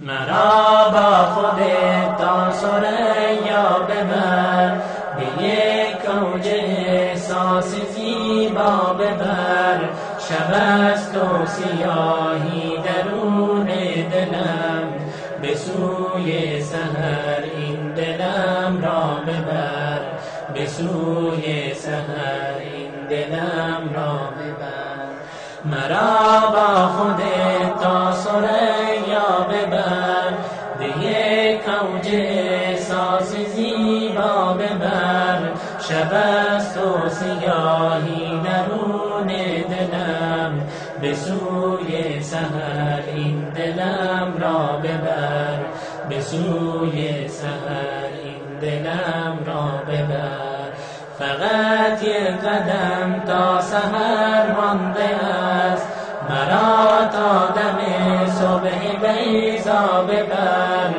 مرا با خودت تا ثریا ببر، به یک اوج احساس زیبا ببر. شب است و سیاهی درون دلم، به سوی سحر این دلم را ببر، به سوی سحر این دلم را ببر. مرا با خودت تا ثریا ببر، به یک اوج احساس زیبا ببر. شب است و سیاهی درون دلم، به سوی سحر این دلم را ببر، به سوی سحر این دلم را ببر. فقط یک قدم تا سحر مانده است، مرا تا دم صبح بیضا ببر.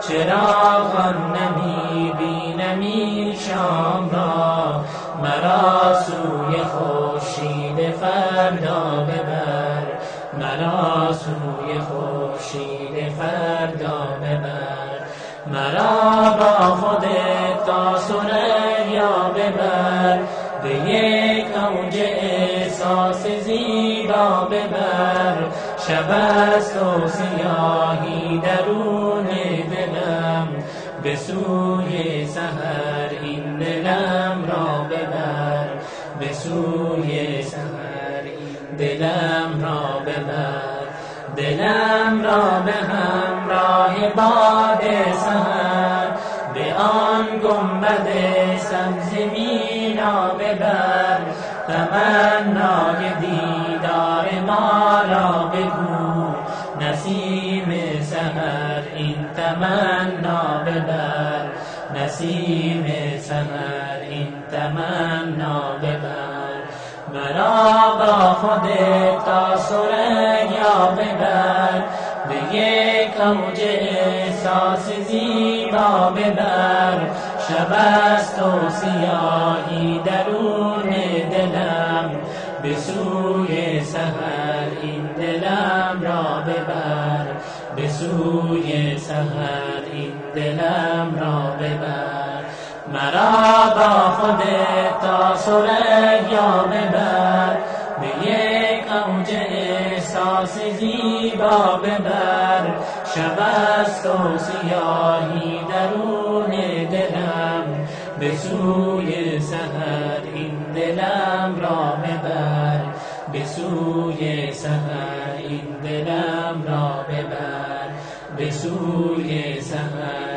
چراغان نمی بینم این شام را، مرا سوی خورشید فردا ببر، مرا سوی خورشید فردا ببر. مرا با خودت تا ثریا ببر، به یک اوج احساس زیبا ببر. شب است و سیاهی درون دلم، به سوی سحر این دلم را ببر، به سوی سحر این دلم را ببر. دلم را به همراه باد سحر، به آن گنبد سبز مینا ببر. تمنای دیدار ما را بگو، نسیم سحر این تمنا ببر، نسیم سحر این تمنا ببر. مرا با خودت تا ثریا ببر، به یک اوج احساس زیبا ببر. شب است و سیاهی درون دلم، به سوی سحر این دلم را ببر، به سوی سحر این دلم را ببر. مرا با خودت تا ثریا ببر، به یک اوج احساس زیبا ببر. شب است و سیاهی درون دلم، به سوی سحر این دلم را ببر، به سوی سحر این دلم را ببر، به سوی سحر